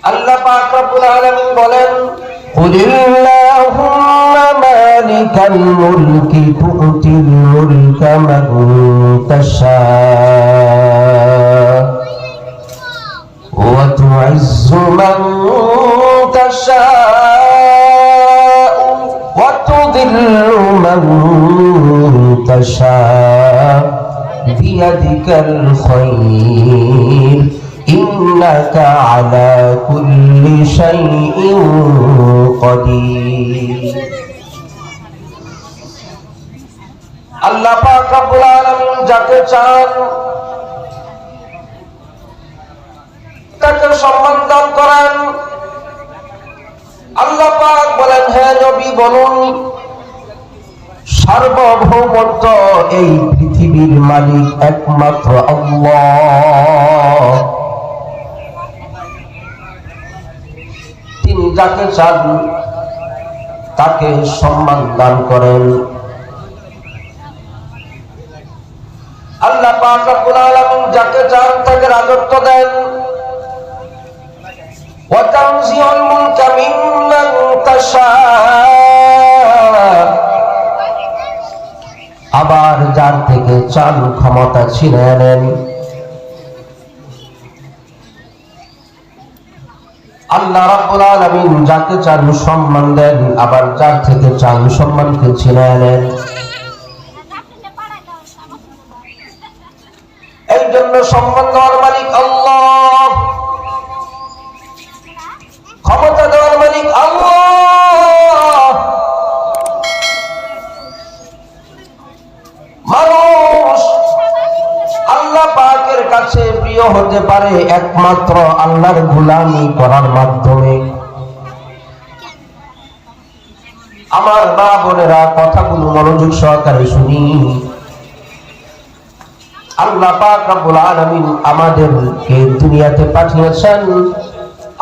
আল্লাহ পাক রব্বুল আলামিন বলেন, কুলিল্লাহুম্মা মালিকাল মুলকি তু'তিল মুলকা মান তাশা ওয়া তু'ইজ্জু মান তাশা ওয়া তুযিল্লু মান তাশা বিয়াদিকাল খায়র ইন্নাকা আলা কুল্লি শাইইন কাদির। আল্লাহ পাক রব্বুল আলামিন যাকে চান তাকে সম্মান দান করেন। আল্লাহ পাক বলেন, হে নবী বলুন, সার্বভৌমত্ব এই পৃথিবীর মালিক একমাত্র আল্লাহ। তিনি যাকে চান তাকে সম্মান দান করেন। আল্লাহ পাক রব্বুল আলামিন যাকে চান তাকে রাজত্ব দেন। ওয়া তানজিউল মুলকা মিম্মান তাশা, আবার যার থেকে চান ক্ষমতা ছিনিয়ে নেন। আল্লাহ রাব্বুল আলামিন যাকে চান সম্মান দেন, আবার যার থেকে চান সম্মানকে ছিনিয়ে নেন। এই জন্য সম্মান দেওয়ার মালিক আল্লাহ, ক্ষমতা দেওয়ার মালিক আল্লাহ। মানুষ আল্লাহ পাকের কাছে প্রিয় হতে পারে একমাত্র আল্লাহর গোলামি করার মাধ্যমে। আমার মা বোনেরা, কথাগুলো মনোযোগ সহকারে শুনি। আল্লাহ পাক রব্বুল আলামিন আমাদেরকে দুনিয়াতে পাঠিয়েছেন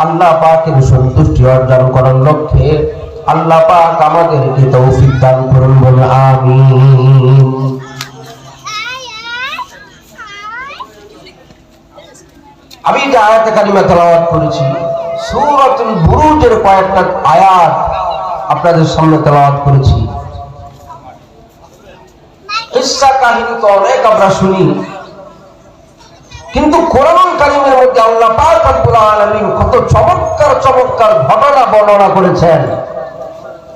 আল্লাহ পাকের সন্তুষ্টি অর্জন করার লক্ষ্যে। আল্লাহ পাক আমাদেরকে তৌফিক দান করুন, বলে আমিন। আমি যে আয়াতে কারিমা তেলাওয়াত করেছি, সূরাতুল বুরুজের কয়েকটা আয়াত আপনাদের সামনে তেলাওয়াত করেছি। কিসসা কাহিনী তো অনেক আমরা শুনি, কিন্তু কোরআন কারিমের মধ্যে আল্লাহ পাক রব্বুল আলামিন কত চমৎকার চমৎকার ঘটনা বর্ণনা করেছেন,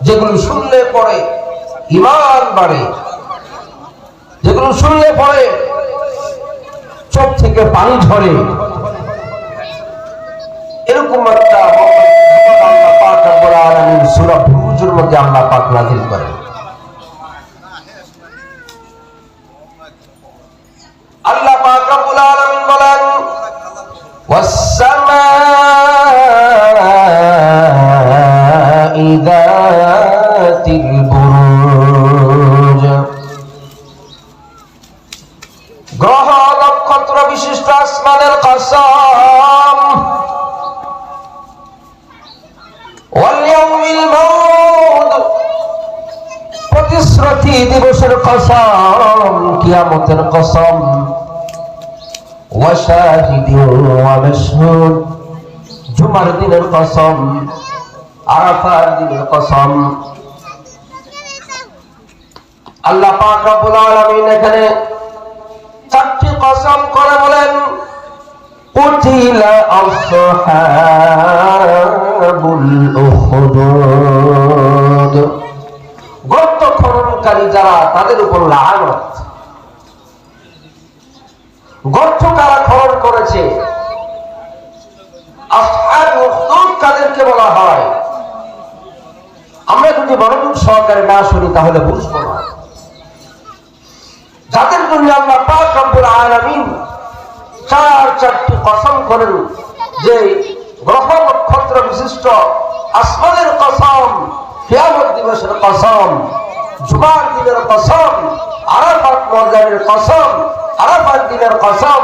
যেগুলো শুনলে পরে ঈমান বাড়ে, যেগুলো শুনলে পরে চোখ থেকে পানি ঝরে। এরকম একটা আল্লাহ পাক রব্বুল আলামিন সূরা বুরুজের মধ্যে আল্লাহ পাক নাযিল করেন। আল্লাহ পাক রব্বুল আলামিন বলেন, ওয়াস-সামাই যাতিল বুরুজ, গ্রহ নক্ষত্র বিশিষ্ট আসমানের কসম, ওয়াল ইয়াউমিল মাউদ, প্রতিশ্রুতি দিবসের কসম, কিয়ামতের কসম, ওয়া শাহিদিন ওয়া মাশহুদ, জুমার দিনের কসম, আরাফার দিনের কসম। আল্লাহ পাক রব্বুল আলামিন এখানে চারটি কসম করে বলেন, কুতিলা আসহাবুল উখদুদ, গর্ত খননকারী যারা তাদের উপর লানত। গর্ত কারা খনন করেছে? আসহাবুল উখদুদ কাদেরকে বলা হয়? আমরা যদি মনোযোগ সহকারে না শুনি তাহলে বুঝবো না। যাদের জন্য আল্লাহ পাক রব্বুল আলামিন চারটি কসম করেন, যে গ্রহ নক্ষত্র বিশিষ্ট আসমানের কসম, কিয়ামত দিবসের কসম, জুমার দিনের কসম, আরাফাত ময়দানের কসম, আরাফাত দিনের কসম।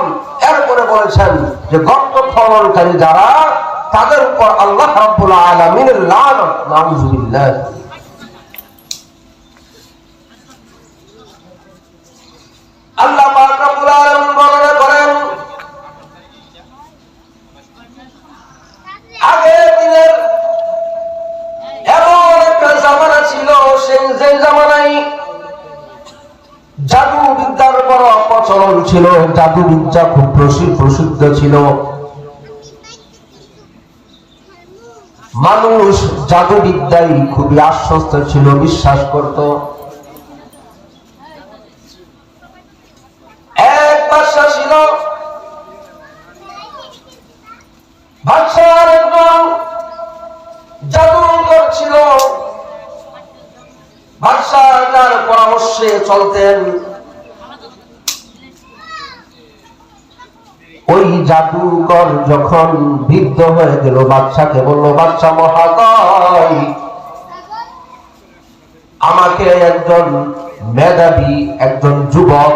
এরপরে বলেছেন যে গর্ত খননকারী যারা, তাদের উপর আল্লাহ রাব্বুল আলামিনের লানত, নাউযুবিল্লাহ। আল্লাহ পাক রব্বুল আলামিন বর্ণনা করেন, ছিল, জাদুবিদ্যা খুব প্রসিদ্ধ ছিল। মানুষ জাদুবিদ্যায় খুবই আশ্বস্ত ছিল, বিশ্বাস করত। এক বাদশা ছিল, বাদশার একজন জাদুকর ছিল। বাদশা তার পরামর্শে চলতেন। ওই জাদুকর যখন বৃদ্ধ হয়ে গেল, বাদশাকে বলল, বাদশা মহাদয়, আমাকে একজন মেধাবী একজন যুবক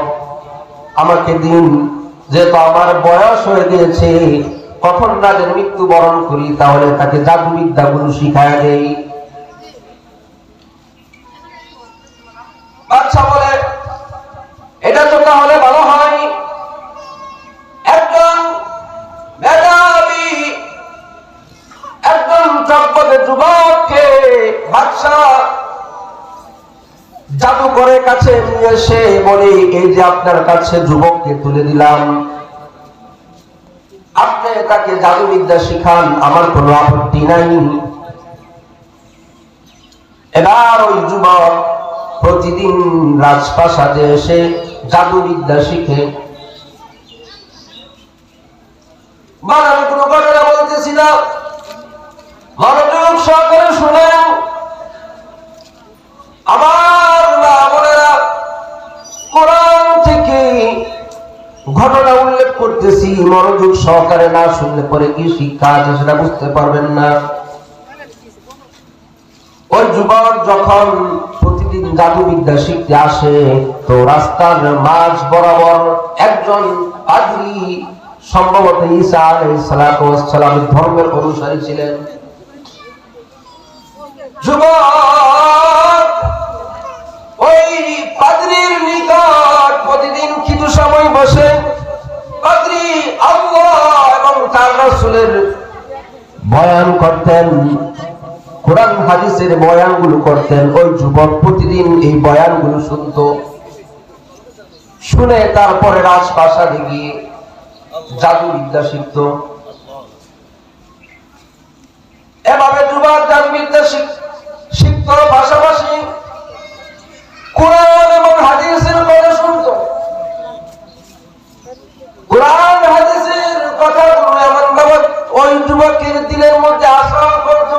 আমাকে দিন, যেহেতু আমার বয়স হয়ে গিয়েছে, কখন রাজের মৃত্যুবরণ করি, তাহলে তাকে জাদুবিদ্যাগুলো শিখায় দেই। বাদশা বলে, এটা তো তাহলে ভালো হয়, একজন মেধাবী একজন চকমকে যুবককে বাদশা জাদুকরের কাছে নিয়ে এসে বলি, এই যে আপনার কাছে যুবককে তুলে দিলাম, আপনি তাকে জাদুবিদ্যা শিখান, আমার কোনো আপত্তি নাই। এবার ওই যুবক প্রতিদিন রাজপ্রাসাদে এসে জাদুবিদ্যা শিখে। আমি কোনো ঘটনা বলতেছি না, মনোযোগ সহকারে শুনেন। আমার মা বোনেরা, কোরআন থেকে ঘটনা উল্লেখ করতেছি, মনোযোগ সহকারে না শুনলে পরে কি শিক্ষা আছে সেটা বুঝতে পারবেন না। ওই যুবক যখন প্রতিদিন জাদুবিদ্যা শিখতে আসে, তো রাস্তার মাঝ বরাবর একজন পাদ্রী, সম্ভবত ঈসা আলাইহিস সালামের ধর্মের অনুসারী ছিলেন, যুবক ওই পাদ্রীর নিকট প্রতিদিন কিছু সময় বসে পাদ্রী আল্লাহ এবং তার রাসূলের বয়ান করতেন, কোরআন হাদিসের বয়ানগুলো করতেন। ওই যুবক প্রতিদিন এই বয়ানগুলো শুনত, শুনে তারপরে রাজপ্রাসাদে গিয়ে জাদুবিদ্যা শিখত। এভাবে যুবক জাদুবিদ্যা শিখত, পাশাপাশি কোরআন এবং হাদিসের কথা শুনত। কোরআন হাদিসের কথাগুলো এমন ভাবে ওই যুবকের দিলের মধ্যে আসা করত।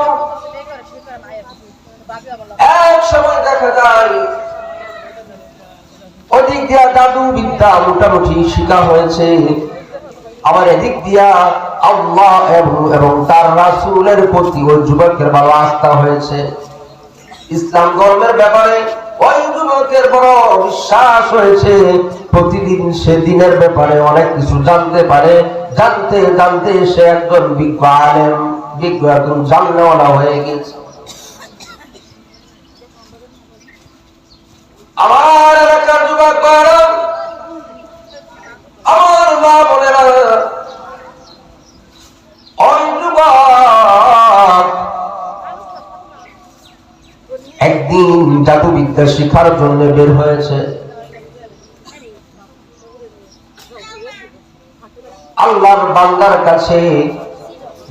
এক সময় দেখা যায় ওদিক দিয়া জাদুবিদ্যা মোটামুটি শিখা হয়েছে, আবার এদিক দিয়া আল্লাহ এবং তার রাসূলের প্রতি ওই যুবকের ভালো আস্থা হয়েছে। ইসলাম ধর্মের ব্যাপারে ওই যুবকের বড় বিশ্বাস হয়েছে। প্রতিদিন সে দিনের ব্যাপারে অনেক কিছু জানতে পারে, জানতে জানতে সে একজন বিজ্ঞ আলেম, বিজ্ঞ একজন জাননেওয়ালা হয়ে গেছে। আমার এলাকার যুবক ভাইরা, আমার মা বোনেরা, ওই যুবক একদিন জাদুবিদ্যা শিখার জন্য বের হয়েছে। আল্লাহর বান্দার কাছে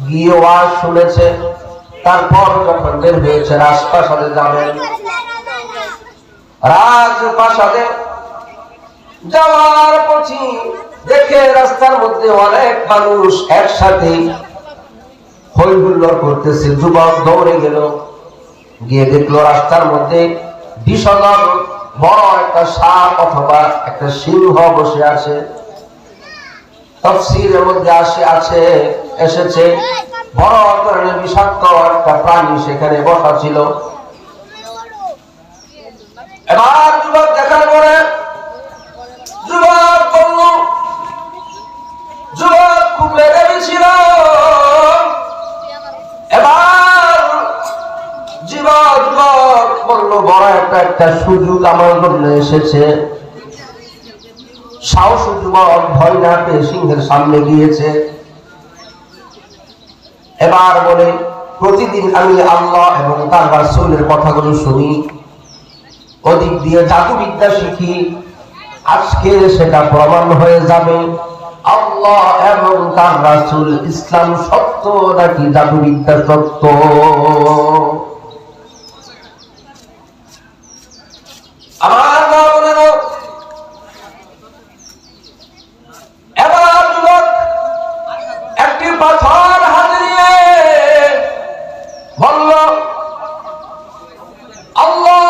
গিয়ে ওয়াজ শুনেছে, তারপর যখন বের হয়েছে রাজপ্রাসাদে যাবেন, রাজপ্রাসাদে যাওয়ার পথে দেখে রাস্তার মধ্যে অনেক মানুষ একসাথে হই হুল্লোড় করতেছে। যুবক দৌড়ে গেল, গিয়ে দেখলো রাস্তার মধ্যে বিষধর বড় একটা সাপ অথবা একটা সিংহ বসে আছে। তাফসীরের মধ্যে এসেছে বড় ধরনের বিষাক্ত একটা প্রাণী সেখানে বসা ছিল। এবার যুবক দেখার পরে যুবক বলল, যুবক খুব মেধাবী ছিল। এবার যুবক বলল, বড় একটা সুযোগ আমার জন্য এসেছে। সাহসী যুবক ভয় না পেয়ে সিংহের সামনে গিয়েছে। এবার বলে, প্রতিদিন আমি আল্লাহ এবং তার রাসূলের কথাগুলো শুনি, ওদিক দিয়ে জাদুবিদ্যা শিখি, আজকে সেটা প্রমাণ হয়ে যাবে আল্লাহ এবং তার রাসূল ইসলাম সত্য নাকি জাদুবিদ্যা সত্য। আমার মা বোনেরা, এবার যুবক একটি পাথর হাতে নিয়ে বলল, আল্লাহ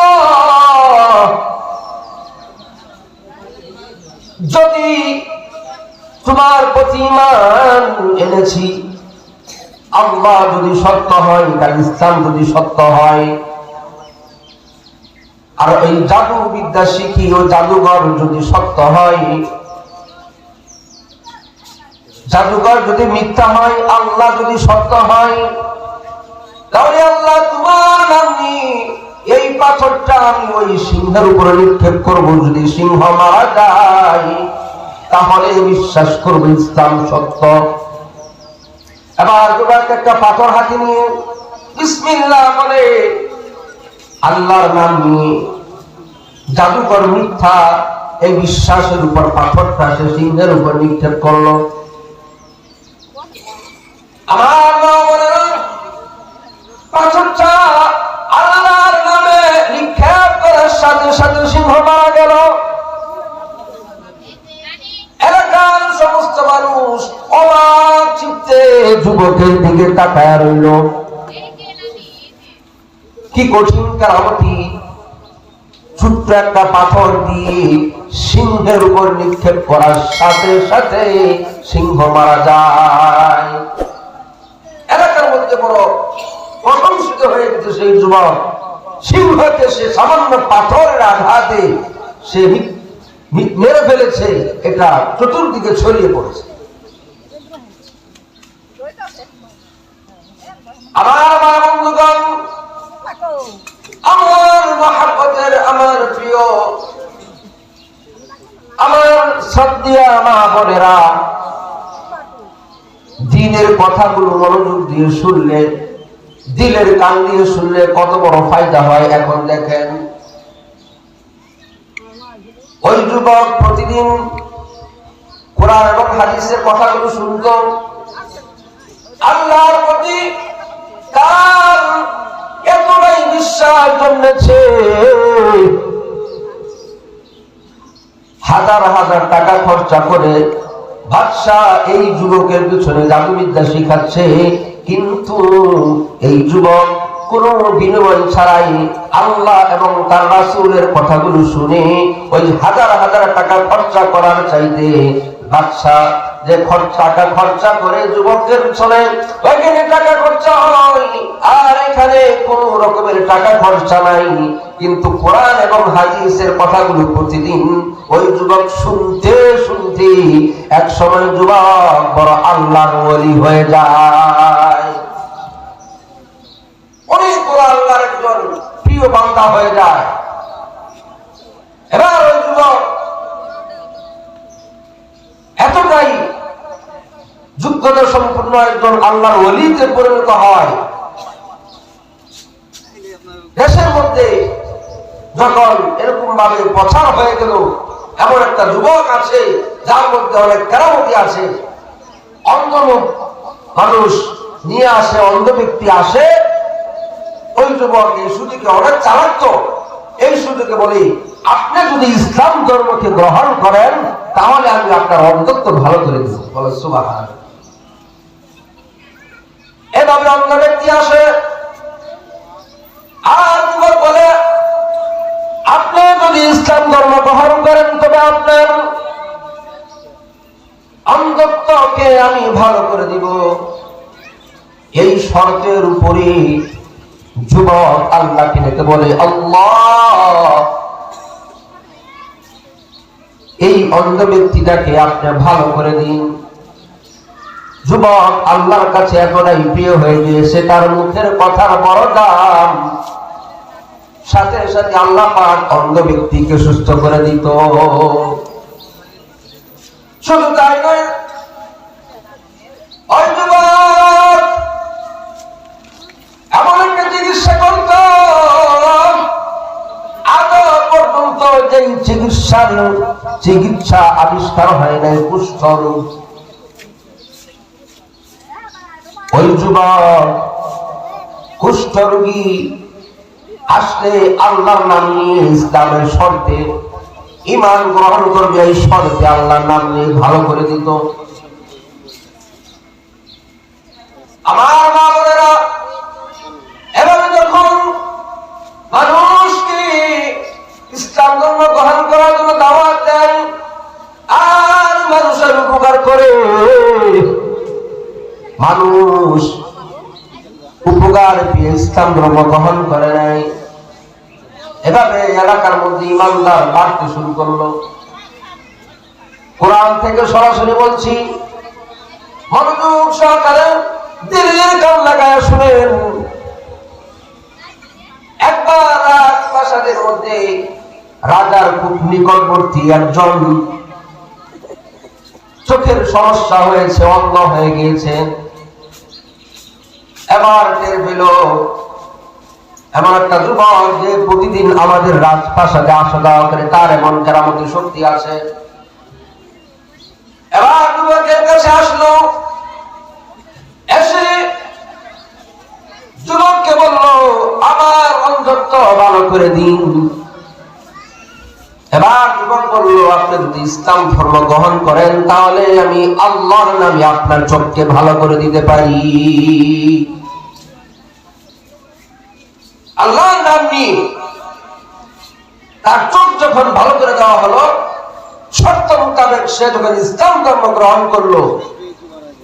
যদি তোমার প্রতি ঈমান এনেছি, আল্লাহ যদি সত্য হয়, তার ইসলাম যদি সত্য হয়, আর এই জাদু বিদ্যা শিখি ও জাদুঘর যদি সত্য হয়, জাদুঘর যদি মিথ্যা হয়, আল্লাহ যদি সত্য হয়, তাহলে আল্লাহ তোমার নাম নিয়ে এই পাথরটা আমি ওই সিংহের উপরে নিক্ষেপ করব। যদি সিংহ মারা যায় তাহলে বিশ্বাস করবো ইসলাম সত্য। এবার যুবক একটা পাথর হাতে নিয়ে বিসমিল্লাহ বলে আল্লাহর নাম নিয়ে জাদুকর মিথ্যা এই বিশ্বাসের উপর পাথরটা সে সিংহের উপর নিক্ষেপ করলো। আমার মা বোনেরা, পাথরটা আল্লাহর নামে নিক্ষেপ করার সাথে সাথে সিংহ মারা গেল। এলাকার সমস্ত মানুষ অবাক চিত্তে যুবকের দিকে তাকায় রইল। কি কঠিন কারামতি! ছোট্ট একটা পাথর দিয়ে সিংহের উপর নিক্ষেপ করার সাথে সাথে সিংহ মারা যায়। এলাকার মধ্যে বড় প্রশংসিত হয়ে গেছে সেই যুবক। সিংহকে সে সামান্য পাথরের আঘাতে সে মেরে ফেলেছে, এটা চতুর্দিকে ছড়িয়ে পড়েছে। আমার মা বন্ধুগণ, আমার মহব্বতের, আমার প্রিয়, আমার শ্রদ্ধেয় মা বোনেরা, দ্বীনের কথাগুলো মনোযোগ দিয়ে শুনলে, দিলের কান দিয়ে শুনলে কত বড় ফায়দা হয়। এখন দেখেন, ওই যুবক প্রতিদিন কোরআন এবং হাদিসের কথাগুলো শুনত। আল্লাহর প্রতি তার এতটাই বিশ্বাস জন্মেছে, হাজার হাজার টাকা খরচা করে বাদশাহ এই যুবকের পিছনে জাদুবিদ্যা শিখাচ্ছে, কিন্তু এই যুবক কোন বিনিময় ছাড়াই আল্লাহ এবং তার রাসূলের কথাগুলো শুনে ওই হাজার হাজার টাকা খরচা করার চাইতে বাদশাহ যে টাকা খরচা করে যুবকের পিছনে, ওইখানে টাকা খরচা হয় আর এখানে কোন রকমের টাকা খরচা নাই। কিন্তু কোরআন এবং হাদিসের কথাগুলো প্রতিদিন ওই যুবক শুনতে শুনতে এক সময় যুবক বড় আল্লাহর ওলি হয়ে যায়, অনেক বড় আল্লাহর একজন প্রিয় বান্দা হয়ে যায়। এবার ওই যুবক এতটাই যোগ্যতা সম্পন্ন একজন আল্লাহর ওলিতে পরিণত হয়। দেশের মধ্যে যখন এরকম ভাবে প্রচার হয়ে গেল, এমন একটা যুবক আছে যার মধ্যে অনেক কেরামতি আছে, অন্ধ মানুষ নিয়ে আসে, অন্ধ ব্যক্তি আসে, ওই যুবক এই সুযোগে অনেক চালাক্ত। এই সুযোগে বলি, আপনি যদি ইসলাম ধর্মকে গ্রহণ করেন তাহলে আমি আপনার অন্ধত্ব ভালো করে দিব। বলে সুবহানাল্লাহ। এভাবে অন্ধ ব্যক্তি আসে আর যুবক বলে, আপনি যদি ইসলাম ধর্ম গ্রহণ করেন তবে আপনার অন্ধত্বকে আমি ভালো করে দিব। এই শর্তের উপরে যুবক আল্লাহকে ডেকে বলে, আল্লাহ এই অন্ধ ব্যক্তিটাকে আপনি ভালো করে দিন। যুবক আল্লাহর কাছে এতটাই প্রিয় হয়ে গিয়েছে, তার মুখের কথার বড় দাম। সাথে সাথে আল্লাহ পাক অন্ধ ব্যক্তিকে সুস্থ করে দিত। শুধু তাই নয়, ওই যুবক এমন একটা চিকিৎসা করত, আজ পর্যন্ত যে চিকিৎসার চিকিৎসা আবিষ্কার হয় নাই কুষ্ঠরোগ। ওই যুবক কুষ্ঠরোগী আসলে আল্লাহর নাম নিয়ে ইসলামের শর্তে ঈমান গ্রহণ করবে, এই শর্তে আল্লাহর নাম নিয়ে ভালো করে দিত। আমার মা বোনেরা, এভাবে যখন মানুষকে ইসলাম ধর্ম গ্রহণ করার জন্য দাওয়াত দেয় আর মানুষের উপকার করে, মানুষ উপকার পেয়ে ইসলাম ধর্ম গ্রহণ করে নাই, এভাবে এলাকার মধ্যে ইমানদার বাড়তে শুরু করলো। কোরআন থেকে সরাসরি বলছি, মনোযোগ সহকারে দিলের কান লাগায় শুনেন। একবার রাজপ্রাসাদের মধ্যে রাজার খুব নিকটবর্তী একজন চোখের সমস্যা হয়েছে, অন্ধ হয়ে গিয়েছে। এবার টের পেল এমন একটা যুবক যে প্রতিদিন আমাদের রাজপ্রাসাদে আসা যাওয়া করে, তার এমন কেরামতি শক্তি আছে। এবার যুবকের কাছে আসলো, এসে যুবককে বলল, আমার অন্ধত্ব ভালো করে দিন। এবার যুবক বলল, আপনি যদি ইসলাম ধর্ম গ্রহণ করেন তাহলে আমি আল্লাহর নামে আপনার চোখকে ভালো করে দিতে পারি। আল্লাহর নাম নিয়ে তার চোখ যখন ভালো করে দেওয়া হলো, শর্ত মোতাবেক সে যখন ইসলাম ধর্ম গ্রহণ করলো,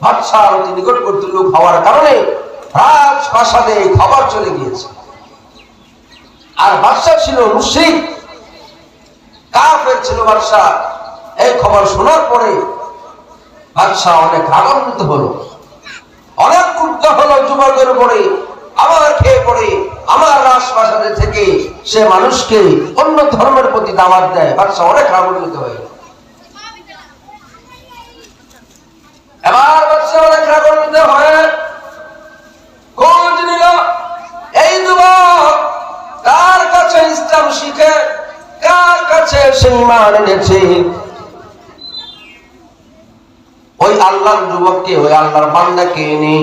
বাদশাহ অতি নিকটবর্তী লোক হওয়ার কারণে রাজপ্রাসাদে খবর চলে গিয়েছে। আর বাদশাহ ছিল মুশরিক, কাফের ছিল বাদশাহ। এই খবর শোনার পরে বাদশাহ অনেক রাগান্বিত হলো, অনেক ক্রুদ্ধ হলো যুবকের উপরে। আবার খেয়ে পড়ে আমার রাজপ্রাসাদে থেকে সে মানুষকে অন্য ধর্মের প্রতি দাওয়াত দেয়। বাদশাহ অনেক রাগান্বিত হয়ে, এবার বাদশাহ অনেক রাগান্বিত হয়ে খোঁজ নিল এই যুবক কার কাছে ইসলাম শিখে, কার কাছে সে ঈমান এনেছে। ওই আল্লাহর যুবককে, ওই আল্লাহর বান্দাকে এনে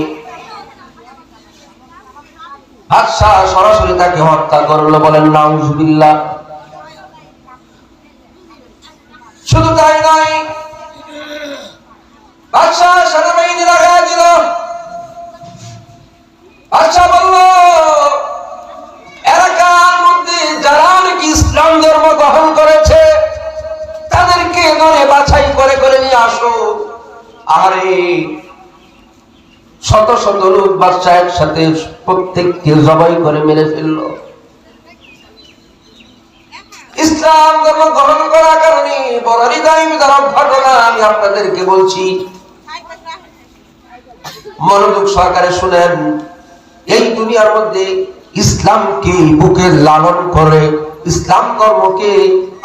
বাদশাহ সরাসরি তাকে হত্যা করলো। বলেন নাউজুবিল্লাহ। শুধু তাই নয়, বাদশাহ সেনাবাহিনী লাগাই দিল। বাদশাহ বলল, এলাকার মধ্যে যারা নাকি ইসলাম ধর্ম গ্রহণ করেছে তাদেরকে ধরে বাছাই করে করে নিয়ে আসো। আরে শত শত লোক বাদশাহ একসাথে প্রত্যেককে জবাই করে মেরে ফেলল। ইসলাম ধর্ম গ্রহণ করার কারণে বড় হৃদয় বিদারক ঘটনা আমি আপনাদেরকে বলছি, মনোযোগ সহকারে শুনেন। এই দুনিয়ার মধ্যে ইসলামকে বুকে লালন করে, ইসলাম ধর্মকে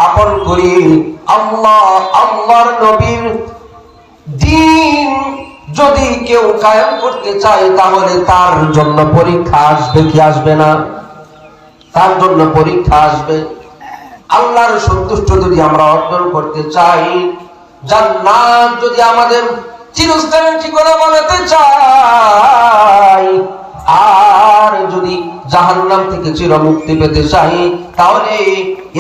আপন করে আল্লাহর নবীর দ্বীন যদি কেউ কায়েম করতে চায় তাহলে তার জন্য পরীক্ষা আসবে কি আসবে না? তার জন্য পরীক্ষা আসবে। আল্লাহর সন্তুষ্ট যদি আমরা অর্জন করতে চাই, জান্নাত যদি আমাদের চিরস্থায়ী ঠিকানা বানাতে চাই, আর যদি জাহান্নাম থেকে চিরমুক্তি পেতে চাই, তাহলে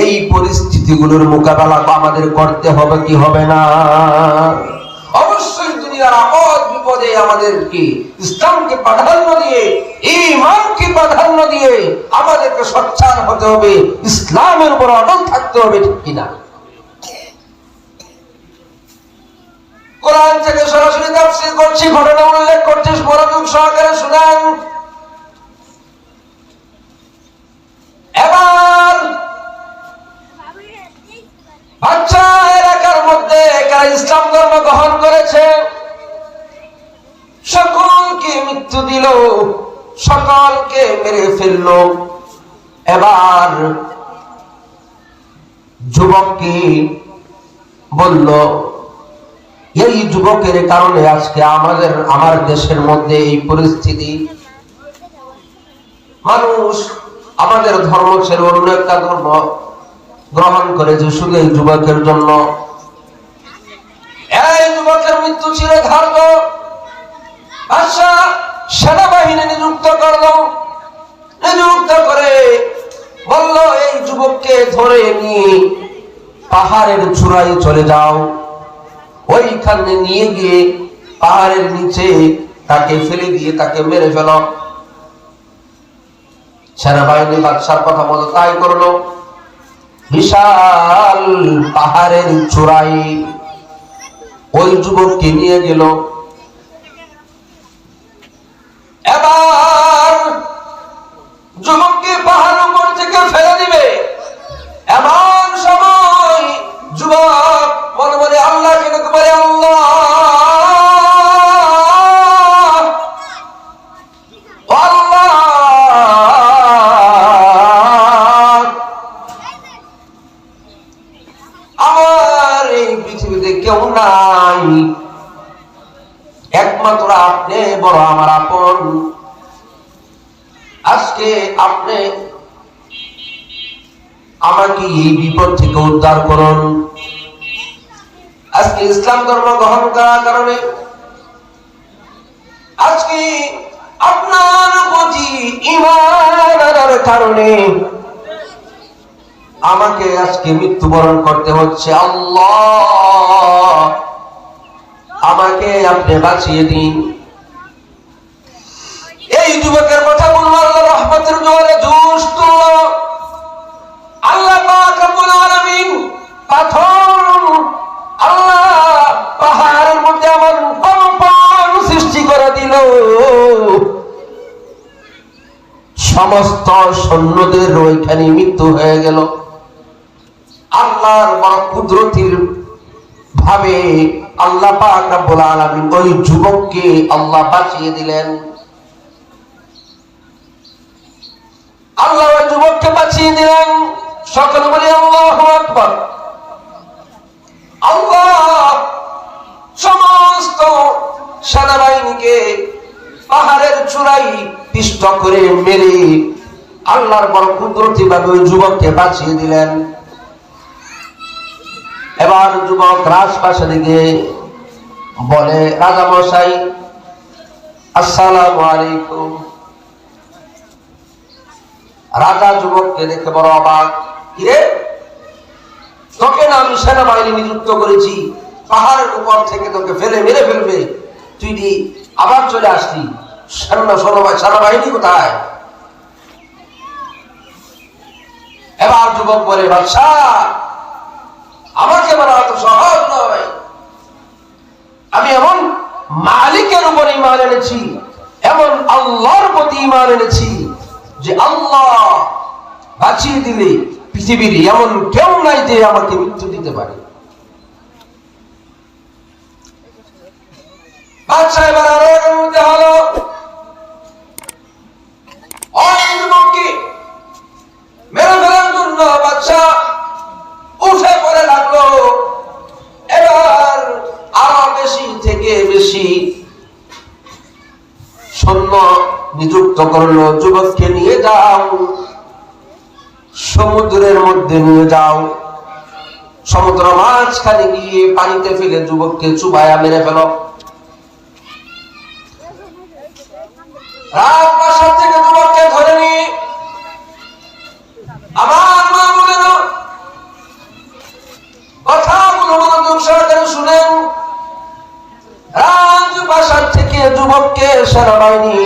এই পরিস্থিতিগুলোর মোকাবেলা আমাদের করতে হবে কি হবে না? অবশ্যই দুনিয়ার আপদ বিপদে আমাদেরকে ইসলামকে প্রাধান্য দিয়ে, ঈমানকে প্রাধান্য দিয়ে আমাদেরকে সোচ্চার হতে হবে, ইসলামের উপর অটল থাকতে হবে, ঠিক কিনা? কোরআন থেকে সরাসরি তাফসীর করছি, ঘটনা উল্লেখ করছি, মনোযোগ সহকারে শুনেন। এবার বাচ্চা এলাকার মধ্যে কারা ইসলাম ধর্ম গ্রহণ করেছে সকলকে মৃত্যু দিল, সকলকে মেরে ফেলল। এবার যুবককে বলল, এই যুবকের কারণে আজকে আমার দেশের মধ্যে এই পরিস্থিতি। মানুষ আমাদের ধর্ম ছেড়ে অন্য একটা ধর্ম গ্রহণ করেছে শুধু এই যুবকের জন্য। মৃত্যু ছিল ধার্য। বাদশাহ সেনাবাহিনী নিযুক্ত করল, নিযুক্ত করে বলল এই যুবককে ধরে নিয়ে পাহাড়ের চূড়ায় চলে যাও, ওইখানে নিয়ে গিয়ে পাহাড়ের নিচে তাকে ফেলে দিয়ে তাকে মেরে ফেল। সেনাবাহিনী বাদশার কথা মতো তাই করলো। বিশাল পাহাড়ের চূড়ায় ওই যুবককে নিয়ে গেল। এবার যুবককে পাহাড়ের উপর থেকে ফেলে দিবে, এমন সময় যুবক মনে মনে আল্লাহকে ডাকে, বলে আল্লাহ, আল্লাহ, আমার এই পৃথিবীতে কেউ নাই, একমাত্র আপনি বড় আমার আপন। আজকে আপনি আমাকে এই বিপদ থেকে উদ্ধার করুন। আজকে ইসলাম ধর্ম গ্রহণ করার কারণে, আজকে আপনার প্রতি ঈমান আনার কারণে আমাকে আজকে মৃত্যুবরণ করতে হচ্ছে। আল্লাহ, আমাকে আপনি বাঁচিয়ে দিন। এই যুবকের কথা বলবো, আল্লাহ রহমতের জোয়ারে জোশ তুলল। আল্লাহ পাক রব্বুল আলামিন পাথর, আল্লাহ পাহাড়ের মধ্যে এমন কম্পন সৃষ্টি করে দিল, সমস্ত সৈন্যদের ওইখানে মৃত্যু হয়ে গেল। আল্লাহর বড় কুদরতির ভাবে আল্লাহ পাক রব্বুল আলামিন ওই যুবককে আল্লাহ বাঁচিয়ে দিলেন। আল্লাহ ওই যুবককে বাঁচিয়ে দিলেন। সকলে বলি আল্লাহু আকবার। আল্লাহ সমস্ত সেনাবাহিনীকে পাহাড়ের চূড়ায় পিষ্ট করে মেরে আল্লাহর বড় কুদরতি ভাবে ওই যুবককে বাঁচিয়ে দিলেন। এবার যুবক রাজপাশে দিকে বলে, রাজা মশাই আসসালামু আলাইকুম। রাজা যুবককে দেখে বড় অবাক, কিরে, তোকে না আমি সেনাবাহিনী নিযুক্ত করেছি, পাহাড়ের উপর থেকে তোকে ফেলে মেরে ফেলবে, তুই আবার চলে আসলি, সেনাবাহিনী কোথায়? এবার যুবক বলে, বাদশাহ আমাকে বলা অত সহজ নয়, আমি এমন মালিকের উপর ঈমান এনেছি, এমন আল্লাহর প্রতি ঈমান এনেছি যে আল্লাহ বাঁচিয়ে দিলে পৃথিবীর এমন কেউ নাই যে আমাকে মৃত্যু দিতে পারে। বাদশাহ এবার আরো অনুমতি হলো, মেরে ফেলার জন্য বাদশাহ উঠে পড়ে লাগলো। এবার আরো বেশি থেকে বেশি সৈন্য নিযুক্ত করলো, যুবককে নিয়ে যাও, সমুদ্রের মধ্যে নিয়ে যাও, সমুদ্র মাঝখানে গিয়ে পানিতে ফেলে যুবককে চুবায়া মেরে ফেলো। রাজপ্রাসাদ থেকে যুবককে ধরে নিয়ে আমার মা বলেন, কথাগুলো মনোযোগ সহকারে শুনেন। রাজপ্রাসাদ থেকে যুবককে সেনাবাহিনী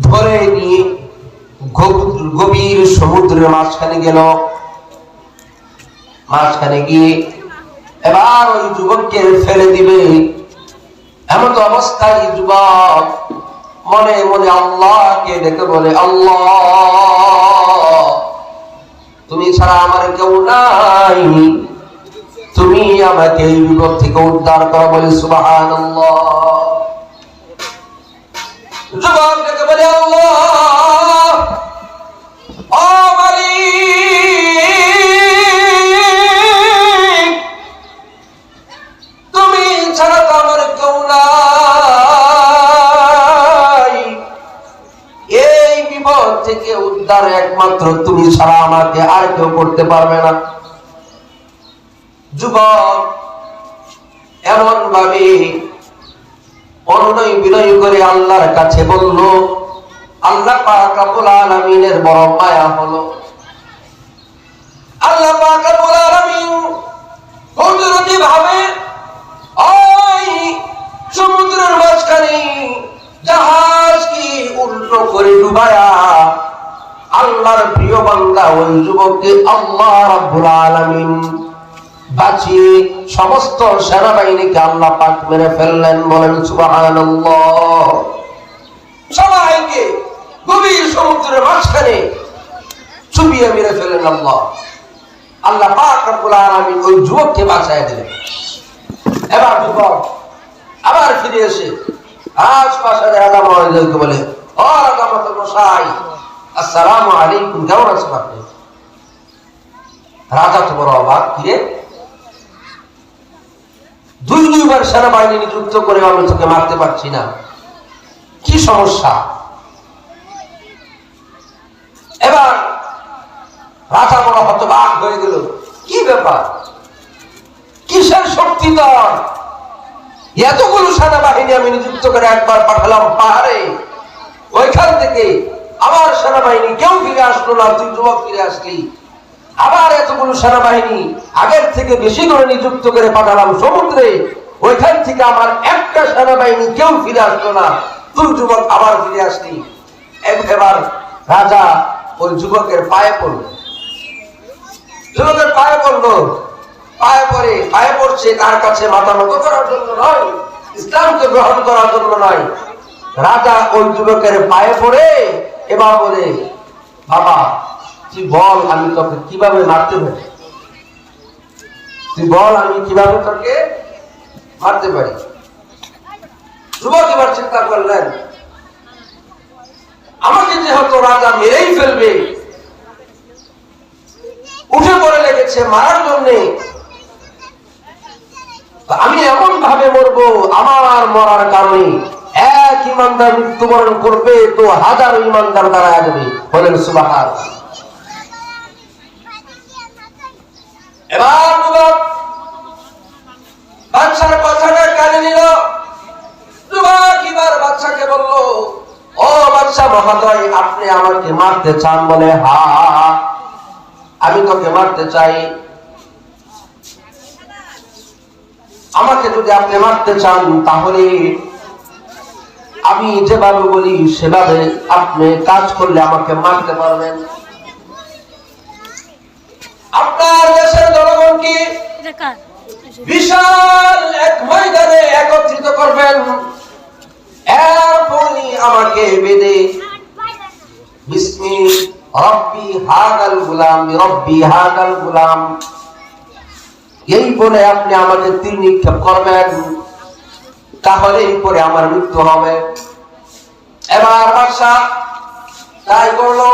ধরে নিয়ে গভীর সমুদ্রের মাঝখানে গেল। মাঝখানে গিয়ে এবার ওই যুবককে ফেলে দিবে। এমন অবস্থায় যুবক মনে মনে আল্লাহকে ডেকে বলে, আল্লাহ তুমি ছাড়া আমার কেউ নাই, তুমি আমাকে এই বিপদ থেকে উদ্ধার করো। বলে সুবহানাল্লাহ। যুবক ডেকে বলে, আল্লাহ ও মালিক, তুমি ছাড়া তো আমার কেউ নাই, এই বিপদ থেকে উদ্ধার একমাত্র তুমি ছাড়া আমাকে আর কেউ করতে পারবে না। যুবক এমন ভাবে অনুনয় বিনয় করে আল্লাহর কাছে বলল, আল্লাহ পাক রব্বুল আলামিনের বড় মায়া হলো। আল্লাহ পাক রব্বুল আলামিন কুদরতি ভাবে ওই সমুদ্রের মাঝখানে জাহাজ কি উল্টো করে ডুবায়া আল্লাহর প্রিয় বান্দা ওই যুবককে আল্লাহ রাব্বুল আলামিন বাঁচিয়ে সমস্ত সেনাবাহিনীকে আল্লাহ পাক মেরে ফেললেন। বলেন সুবহানাল্লাহ। সবাইকে গভীর সমুদ্রের মাঝখানে চুবিয়ে মেরে ফেললেন আল্লাহ। আল্লাহ পাক রব্বুল আলামিন ওই যুবককে বাঁচায় দিলেন। এবার যুবক আবার ফিরে এসে রাজপ্রাসাদে রাজা মহারাজকে বলে, ও রাজা মশাই, আসসালামু আলাইকুম, কেমন আছেন আপনি? রাজা তো বড় অবাক, কিরে দুইবার সেনাবাহিনী নিযুক্ত করে আমি তোকে মারতে পারছি না, কি সমস্যা? এবার রাজা বড় হতবাক হয়ে গেল, কি ব্যাপার, কিসের শক্তি তোর? এতগুলো সেনাবাহিনী আমি নিযুক্ত করে একবার পাঠালাম পাহাড়ে, ওইখান থেকে আবার সেনাবাহিনী কেউ ফিরে আসলো না, তুই যুবক ফিরে আসলি। আবার এতগুলো সেনাবাহিনী আগের থেকে বেশি করে নিযুক্ত করে পাঠালাম সমুদ্রে, ওইখান থেকে আমার একটা সেনাবাহিনী কেউ ফিরে আসলো না, তুই যুবক আবার ফিরে আসলি। এবার রাজা ওই যুবকের পায়ে পড়ল, যুবকের পায়ে পড়লো, পায়ে পড়ছে তার কাছে মাথা নত করার জন্য নয়, ইসলামকে গ্রহণ করার জন্য নয়। রাজা ওই যুবকের পায়ে পড়ে এবার বলে, বাবা তুই বল আমি তোকে কিভাবে মারতে পারি, তুই বল আমি কিভাবে তোকে মারতে পারি। যুবক এবার চিন্তা করলেন, আমাকে যেহেতু রাজা মেরেই ফেলবে, উঠে পড়ে লেগেছে মারার জন্যে, আমি এমন ভাবে মরবো আমার মরার কারণে এক ইমানদার মৃত্যুবরণ করবে তো হাজার ইমানদার দ্বারা যাবে। বলেন সুবহানাল্লাহ। এবার যুবক বাদশার কথাটা কানে নিল। যুবক এবার বাদশাকে বলল, ও বাদশা মহোদয়, আপনি আমাকে মারতে চান? বলে, হ্যাঁ আমি তোকে মারতে চাই। আমাকে যদি আপনি মারতে চান তাহলে আমি যেভাবে বলি সেভাবে আপনি কাজ করলে আমাকে মারতে পারবেন। আপনার দেশের জনগণকে বিশাল এক ময়দানে একত্রিত করবেন, এরপরই আমাকে বেঁধে বিসমি রব্বি হাদাল গুলাম রব্বি হাদাল গুলাম এই বলে আপনি আমাদের তীর নিক্ষেপ করবেন, তাহলে পরে আমার মৃত্যু হবে। এবার বাদশা তাই করলো,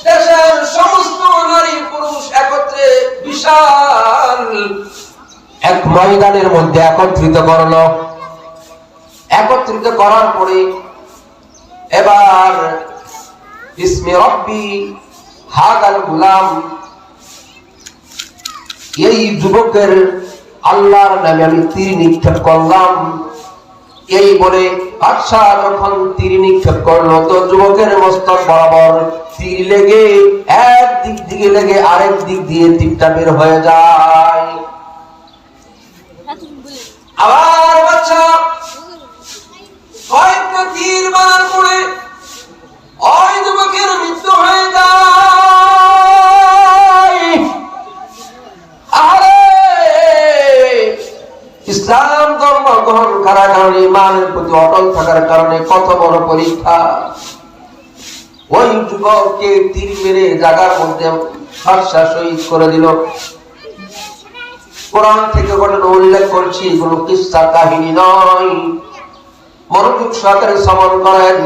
দেশের সমস্ত নারী পুরুষ একত্রে বিশাল এক ময়দানের মধ্যে একত্রিত করলো। একত্রিত করার পরে এবার বিসমি রব্বি হাদাল গুলাম, এই যুবকের আল্লাহর নামে আমি তীর নিক্ষেপ করলাম। এই বলে বাদশা যখন তীর নিক্ষেপ করলো তো যুবকের মস্তক বরাবর তীর লেগে এক দিক দিকে লেগে আরেক দিক দিয়ে তীরটা বের হয়ে যায়। আবার বাদশা কয়েকটা তীর মারার পরে ওই যুবকের মৃত্যু হয়ে যায়। আরে ইসলাম ধর্ম গ্রহণ করার কারণে, ইমানের প্রতি অটল থাকার কারণে কত বড় পরীক্ষা। ওই যুবককে তীর মেরে জায়গার মধ্যে বাদশা শহীদ করে দিল। কোরআন থেকে ঘটনা উল্লেখ করছি, কোনো কিস্সা কাহিনী নয়, মনোযোগ সহকারে শ্রবণ করেন।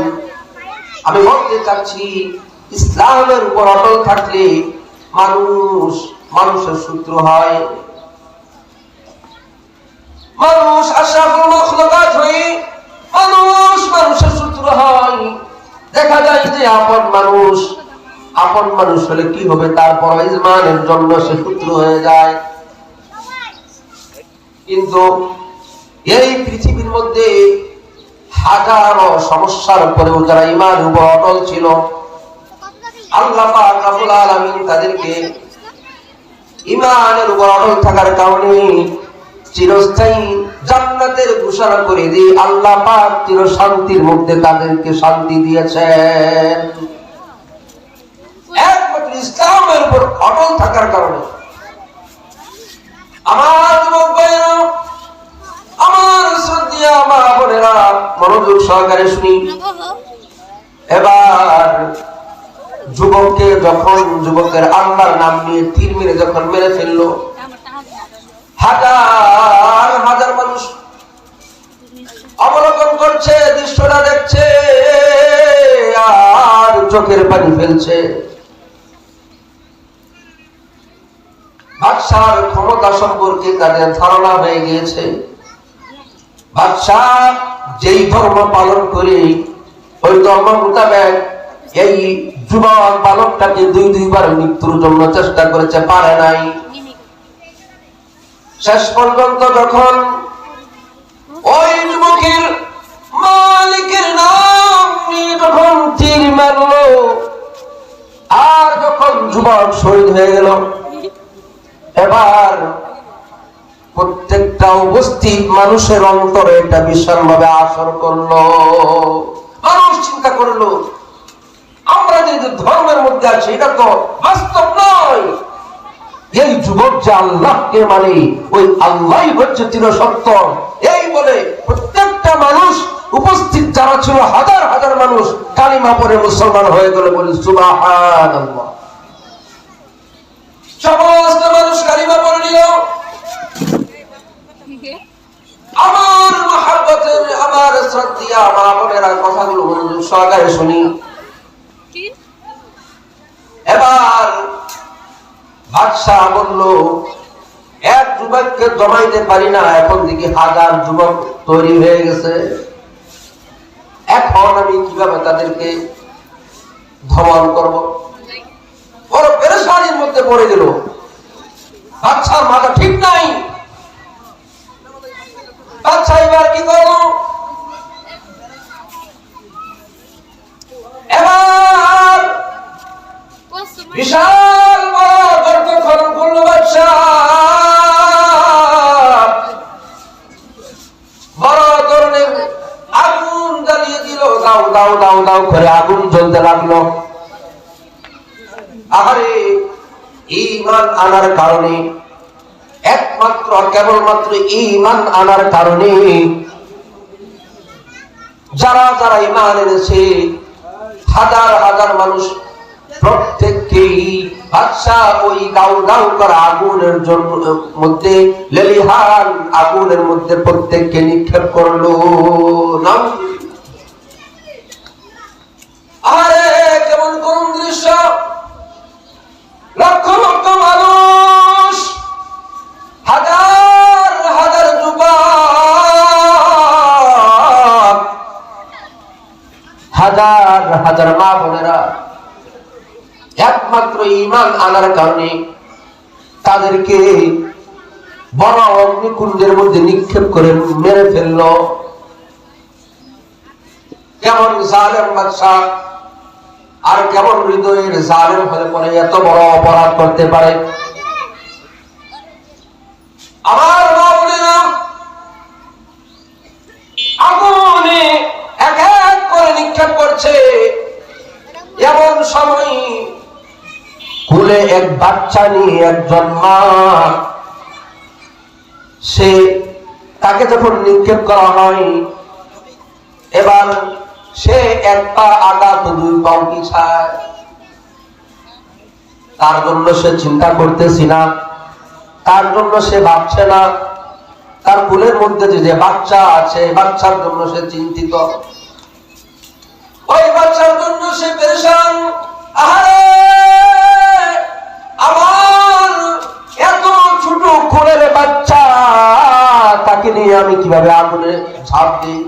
আমি বলতে চাচ্ছি, ইসলামের উপর অটল থাকলে মানুষের শত্রু হয়। মানুষ আশরাফুল মাখলুকাত হয়ে মানুষের শত্রু হয়। দেখা যায় যে আপন মানুষ হলে কি হবে, তারপর ইমানের জন্য সে শত্রু হয়ে যায়। কিন্তু এই পৃথিবীর মধ্যে হাজারো সমস্যার পরেও যারা ঈমানের উপর অটল ছিল, আল্লাহ পাক রব্বুল আলামিন তাদেরকে ঈমানের উপর অটল থাকার কারণে চিরস্থায়ী জান্নাতের ঘোষণা করে দিয়ে আল্লাহ পাক চির শান্তির মধ্যে তাদেরকে শান্তি দিয়েছেন, একমাত্র ইসলামের উপর অটল থাকার কারণে। আমার যুবক ভাইরা, আমার শ্রদ্ধেয় মা বোনেরা, মনোযোগ সহকারে শুনি। এবার যুবককে যখন যুবকের আল্লাহর নাম নিয়ে তীর মেরে যখন মেরে ফেললো, হাজার হাজার মানুষ অবলোকন করছে, দৃশ্যটা দেখছে আর চোখের পানি ফেলছে। বাদশার ক্ষমতা সম্পর্কে তাদের ধারণা হয়ে গিয়েছে। বাদশাহ যেই ধর্ম পালন করে ওই ধর্ম মোতাবেক এই যুবক বালকটাকে দুইবার মৃত্যুর জন্য চেষ্টা করেছে, পারে নাই। শেষ পর্যন্ত যখন ওই যুবকের মালিকের নাম নিয়ে যখন তীর মারলো আর যখন যুবক শহীদ হয়ে গেল, এবার প্রত্যেকটা উপস্থিত মানুষের অন্তরে এটা বিশালভাবে আসর করলো। মানুষ চিন্তা করলো, আমরা যে ধর্মের মধ্যে আছি এটা তো বাস্তব নয়। এই যুবক যে আল্লাহকে মানে, ওই আল্লাহই হচ্ছে চিরসত্য। এই বলে প্রত্যেকটা মানুষ উপস্থিত যারা ছিল, হাজার হাজার মানুষ কালিমা পড়ে মুসলমান হয়ে গেল। বলি সুবহানাল্লাহ। সমস্ত মানুষ কালিমা পড়ে নিল। আমার মহব্বতের, আমার শ্রদ্ধেয় মা বোনেরা, কথাগুলো মনোযোগ সহকারে শুনি। এবার বাদশাহ বলল, এক যুবককে জমাইতে পারি না, এখন দেখি হাজার যুবক তৈরি হয়ে গেছে, এখন আমি কিভাবে তাদেরকে দমন করব? বড় পেরেশানির মধ্যে পড়ে গেল। বাদশার মাথা ঠিক নাই। বাদশাহ এবার কি করল? এবার বিশাল বড় গর্ত খনন করল বাদশাহ। বড় ধরনের আগুন জ্বালিয়ে দিল, দাও দাও দাও দাও করে আগুন জ্বলতে লাগলো। আহারে, ঈমান আনার কারণে, একমাত্র কেবলমাত্র ঈমান আনার কারণে যারা যারা ঈমান এনেছে, হাজার হাজার মানুষ প্রত্যেককেই বাদশাহ ওই দাউ দাউ করা আগুনের মধ্যে, লেলিহান আগুনের মধ্যে প্রত্যেককে নিক্ষেপ করলো। আরে কেমন করুণ দৃশ্য! লক্ষ লক্ষ মানুষ, হাজার হাজার যুবক, হাজার হাজার মা বোনেরা একমাত্র ঈমান আনার কারণে তাদেরকে বড় অগ্নিকুণ্ডের মধ্যে নিক্ষেপ করে মেরে ফেলল। কেমন জালেম বাদশাহ আর কেমন হৃদয়ের জালেম হলে পরে এত বড় অপরাধ করতে পারে? আমার মা বোনেরা, আগুনে এক এক করে নিক্ষেপ করছে। এমন সময় কুলে এক বাচ্চা নিয়ে একজন মা, সে তাকে যখন নিক্ষেপ করা হয়, এবার সে এক পা আগা তো দুই পাও পিছায়। তার জন্য সে চিন্তা করতেছি না, তার জন্য সে ভাবছে না, তার কুলের মধ্যে যে বাচ্চা আছে, বাচ্চার জন্য সে চিন্তিত, ওই বাচ্চার জন্য সে পেরেশান। আহারে, আমার এত ছোট কোলের বাচ্চা, তাকে নিয়ে আমি কিভাবে আগুনে ঝাঁপ দিই?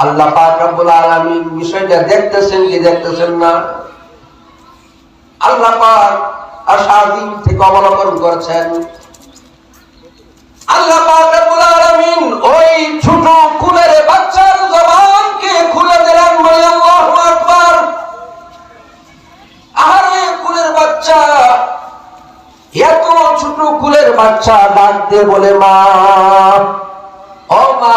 আল্লাহ পাক রব্বুল আলামিন বিষয়টা দেখতেছেন কি দেখতেছেন না? আল্লাহ পাক আশাদিন থেকে অবলোকন করছেন। আল্লাহ পাক রব্বুল আলামিন ওই ছোট কুলের বাচ্চার জবানকে খুলে দিলেন, বলে আল্লাহু আকবার। আরে কুলের বাচ্চা, এত ছোট কুলের বাচ্চা ডাক দিয়ে বলে, মা, ও মা,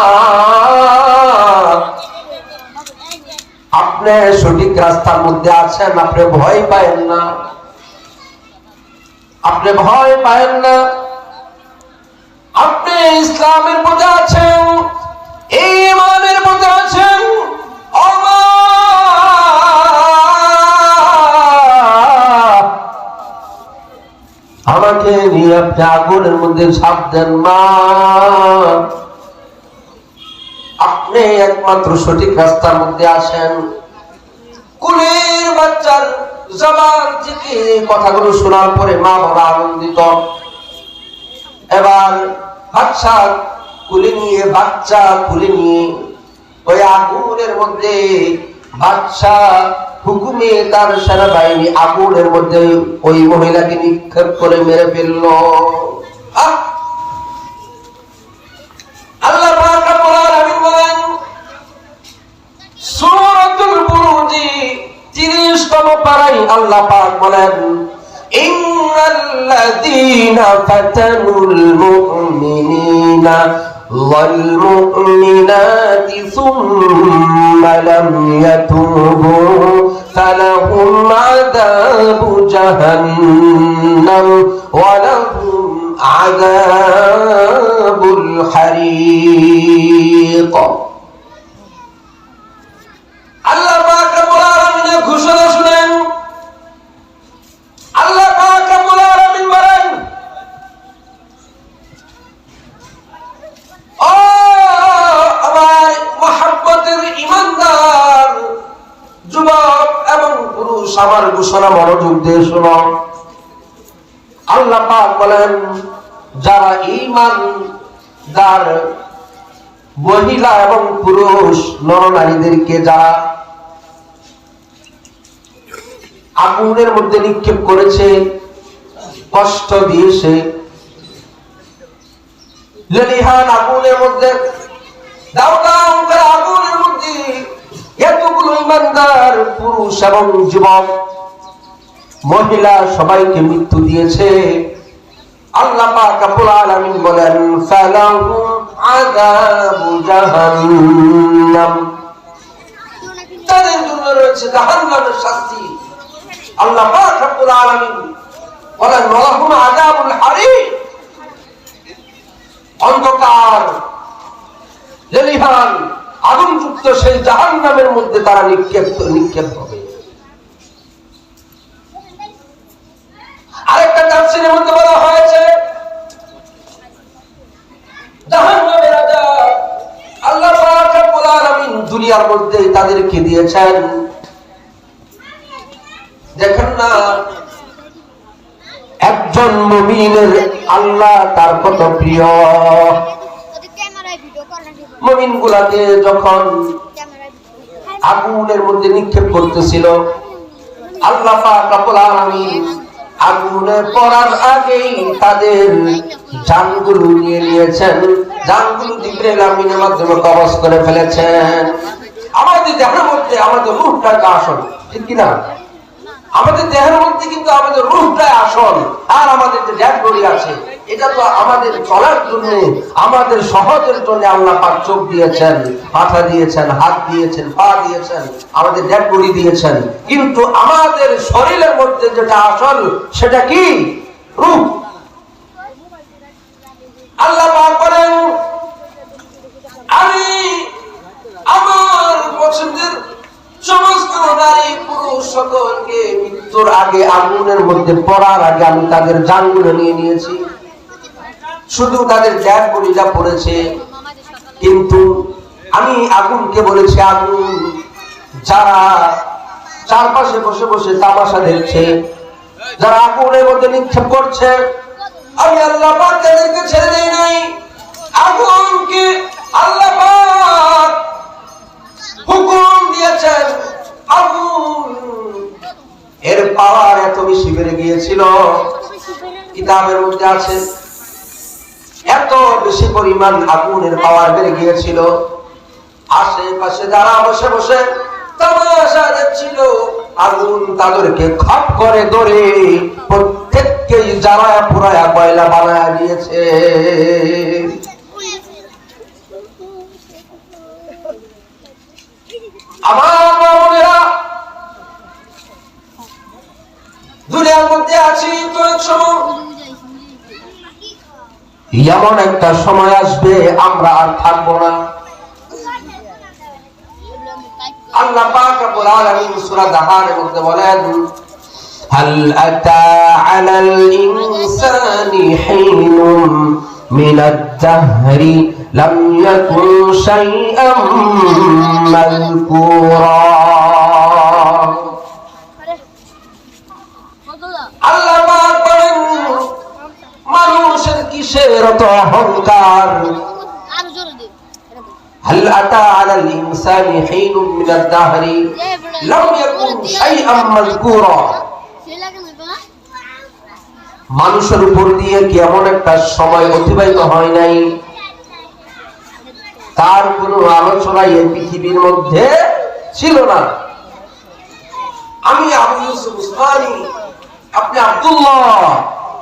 আপনি সঠিক রাস্তার মধ্যে আছেন, আপনি ভয় পায়েন না, আপনি ভয় পায়েন না, আপনি ইসলামের মধ্যে আছেন, ঈমানের মধ্যে আছেন। ও মা, আমাকে নিয়ে আপনি আগুনের মধ্যে ঝাঁপ দেন, মা, আপনি একমাত্র সঠিক রাস্তার মধ্যে আছেন। কুলের বাচ্চার জবান থেকে কথাগুলো শোনার পরে মা বড় আনন্দিত। এবার বাচ্চা কুলে নিয়ে ওই আগুনের মধ্যে বাচ্চা হুকুমে তার সেনাবাহিনী আগুনের মধ্যে ওই মহিলাকে নিক্ষেপ করে মেরে ফেলল। আল্লাহ পাক রব্বুল আলামিন বলেন সূরাতুল বুরুজ 30তম পারায় আল্লাহ পাক বলেন, ইন্নাল্লাযীনা ফাতানুল মুমিনিনা ওয়াল মুমিনাতি সুম্মা লাম ইয়াতুবু ফালাহুম আযাবু জাহান্নাম ওয়া লাহুম আযাবুল হারিক। আল্লাহ পাক রব্বুল আলামিনের ঘোষণা শুনেন। আল্লাহ পাক রব্বুল আলামিন বলেন, ও আমার মহব্বতের ঈমানদার যুবক এবং পুরুষ, আমার ঘোষণা মনোযোগ দিয়ে শোনো। আল্লাহ পাক বলেন, যারা ঈমানদার মহিলা এবং পুরুষ নরনারীদেরকে যারা আগুনের মধ্যে নিক্ষেপ করেছে, কষ্ট দিয়েছে, লেলিহান আগুনের মধ্যে দাও দাও করে আগুনের মধ্যে এতগুলো ঈমানদার পুরুষ এবং যুবক মহিলা সবাইকে মৃত্যু দিয়েছে, আল্লাহ পাক রব্বুল আলামিন বলেন, ফালাহুম আযাবু জাহান্নাম, তাদের জন্য রয়েছে জাহান্নামের শাস্তি। আল্লাহ পাক রব্বুল আলামিন বলেন, ওয়ালাহুম আযাবুল হারিক, অন্ধকার লেলিহান আগুনযুক্ত সেই জাহান্নামের মধ্যে তারা নিক্ষেপ হবে। আরেকটা তাফসীরের মধ্যে বলা হয়েছে, জাহান্নামের আযাব আল্লাহ পাক রব্বুল আলামিন দুনিয়ার মধ্যে তাদেরকে দিয়েছেন। দেখেন না, একজন মুমিনের আল্লাহ তার কত প্রিয়। মুমিনগুলাকে যখন আগুনের মধ্যে নিক্ষেপ করতেছিল, আল্লাহ পাক রব্বুল আলামিন আগুনে পড়ার আগেই তাদের জানগুলো নিয়ে নিয়েছেন, জানগুলো জিবরাইল আমিনের মাধ্যমে কবজ করে ফেলেছেন। আমাদের দেহের মধ্যে আমাদের রূহটা আসল, ঠিক কিনা? আমাদের দেহের মধ্যে কিন্তু আমাদের রূহটাই আসল, আর আমাদের যে ডেড বডি আছে এটা তো আমাদের চলার জন্য, আমাদের সহজের জন্য আল্লাহ পাক চোখ দিয়েছেন, মাথা দিয়েছেন, হাত দিয়েছেন, পা দিয়েছেন, আমাদের ডেড বডি দিয়েছেন, কিন্তু আমাদের শরীরের মধ্যে যেটা আসল সেটা কি? রূহ। আল্লাহ পাক বলেন, আমি আমার পছন্দের সমস্ত নারী পুরুষ সকলকে মৃত্যুর আগে আগুনের মধ্যে পড়ার আগে আমি তাদের জানগুলো নিয়ে নিয়েছি, শুধু তাদের ডেড বডিটা পড়েছে। কিন্তু আমি আগুনকে বলেছি, আগুন যারা চারপাশে বসে বসে তামাশা দেখছে, যারা আগুনের মধ্যে নিক্ষেপ করছে, আমি আল্লাহ পাক তাদেরকে ছেড়ে দেই নাই। আগুনকে আল্লাহ পাক হুকুম দিয়েছেন, আগুন এর পাওয়ার এত বেশি বেড়ে গিয়েছিল, কিতাবের মধ্যে আছে এত বেশি পরিমাণ আগুনের পাওয়ার বেড়ে গিয়েছিল, আশেপাশে যারা বসে বসে তামাশা দেখছিল, আগুন তাদেরকে খপ করে ধরে প্রত্যেককেই জ্বালায়া পোড়ায়া কয়লা বানায়া দিয়েছে। আমার বোনেরা, দুনিয়ার মধ্যে আছি তো এক সময় এমন একটা সময় আসবে আমরা আর থাকবো না। আল্লাহ পাক রব্বুল আলামিন সূরা দাহারের মধ্যে বলেন, হাল আতা আলাল ইনসানি হিনুম মিনাদ দাহরি লাম ইয়াকুন শাইআম মাযকুরা। আল্লাহ পাক বলেন, মানুষের কিসের এত অহংকার? هل أتى على الإنسان حين من الدهر لم يكن شيئا مذكورا। মানুষের উপর দিয়ে কি এমন একটা সময় অতিবাহিত হয় নাই তার কোনো আলোচনা এই পৃথিবীর মধ্যে ছিল না। আমি আবু ইউসুফ উসমানী, আপনি আব্দুল্লাহ,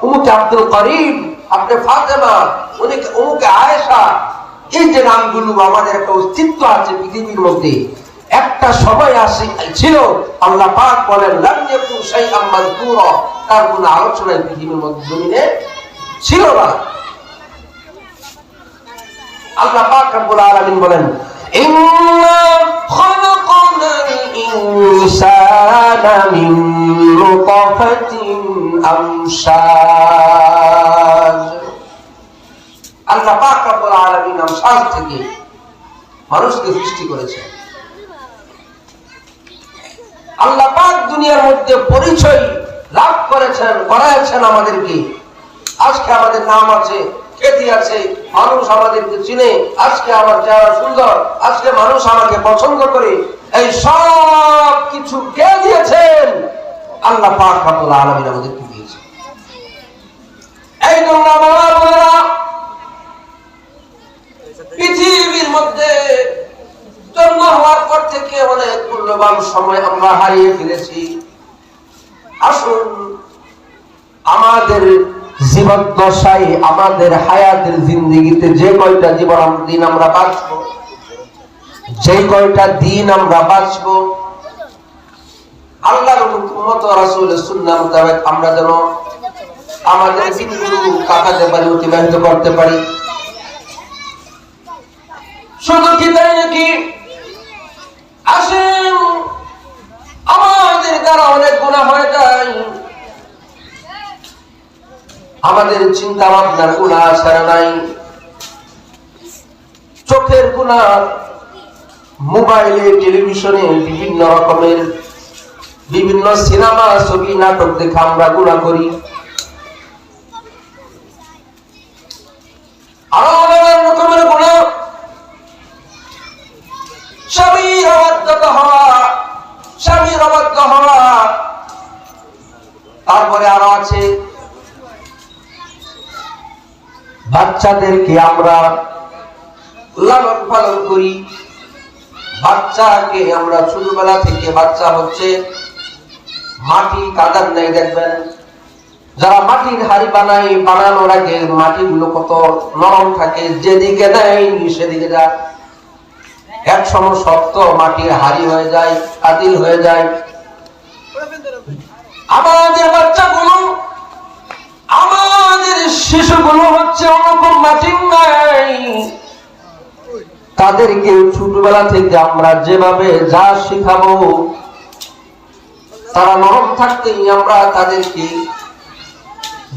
উমুকে আব্দুল করিম, আপনি ফাতেমা, উমুকে আয়েশা, এই যে নামগুলো আমাদের একটা অস্তিত্ব আছে পৃথিবীর মধ্যে, একটা সময় ছিল আল্লাহ পাক বলেন লাম ইয়াকুন শাইআম মাযকুরা, তার কোনো আলোচনা পৃথিবীর মধ্যে জমিনে ছিল না। আল্লাহ পাক রব্বুল আলামিন বলেন, ইন্না খালাকনাল ইনসানা মিন নুতফাতিন আমশাজ। আল্লাহ পাক রব্বুল আলামিন আমশাজ থেকে মানুষকে সৃষ্টি করেছেন। আল্লাহ পাক দুনিয়ার মধ্যে পরিচয় লাভ করেছেন, করাইছেন আমাদেরকে। আজকে আমাদের নাম আছে, খ্যাতি আছে, মানুষ আমাদেরকে চিনে, আজকে আমার চেহারা সুন্দর, আজকে মানুষ আমাকে পছন্দ করে, এই সব কিছু কে দিয়েছেন? আল্লাহ পাক রব্বুল আলামিন আমাদেরকে দিয়েছেন। এই জন্য আমার বোনেরা, পৃথিবীর মধ্যে জন্ম হওয়ার পর থেকে অনেক মূল্যবান সময় আমরা হারিয়ে ফেলেছি। আসুন আমাদের জীবদ্দশায়, আমাদের হায়াতের জিন্দেগিতে যে কয়টা দিন আমরা বাঁচবো, যে কয়টা দিন আমরা বাঁচবো, আল্লাহর উম্মত রাসূলের সুন্নাহ মোতাবেক আমরা যেন আমাদের দিনগুলো কাটাতে পারি, অতিবাহিত করতে পারি। শুধু কি তাই নাকি? আসেন, আমাদের দ্বারা অনেক গুনাহ হয়ে যায়, আমাদের চিন্তা ভাবনার গুনাহ ছাড়া নাই, চোখের গুনাহ, মোবাইলে, টেলিভিশনে বিভিন্ন রকমের বিভিন্ন সিনেমা, ছবি, নাটক দেখে আমরা গুনাহ করি। আরো অনেক রকমের গুনাহ, স্বামীর অবাধ্য হওয়া, তারপরে আরো আছে বাচ্চাদেরকে আমরা লালন পালন করি। বাচ্চাকে আমরা ছোটবেলা থেকে, বাচ্চা হচ্ছে মাটি কাদার নাই, দেখবেন যারা মাটির হাড়ি বানায়, বানানোর আগে মাটিগুলো কত নরম থাকে, যেদিকে নেয় সেদিকে যায়, এক সময় শক্ত মাটির হাড়ি হয়ে যায়, কাতিল হয়ে যায়। আমাদের বাচ্চাগুলো, আমাদের শিশুগুলো হচ্ছে ওরকম মাটির নাই। তাদেরকে ছোটবেলা থেকে আমরা যেভাবে যা শিখাবো, তারা নরম থাকতেই আমরা তাদেরকে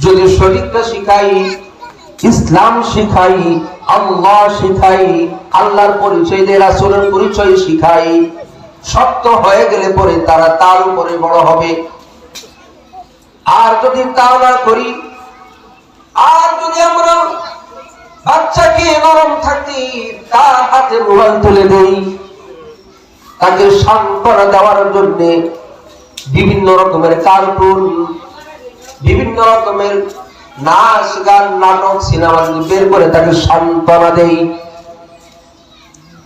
যদি শরীরটা শিখাই, ইসলাম শিখাই, আল্লাহ শিখাই, আল্লাহর পরিচয় দিয়ে রাসূলের পরিচয় শিখাই, শক্ত হয়ে গেলে পরে তারা তার উপরে বড় হবে। আর যদি তা না করি, আর যদি আমরা বাচ্চাকে নরম থাকতে তার হাতে মোবাইল তুলে দেই, তাকে সান্ত্বনা দেওয়ার জন্য বিভিন্ন রকমের কার্টুন, বিভিন্ন রকমের নাচ গান নাটক সিনেমা যদি বের করে তাকে সান্ত্বনা দেই,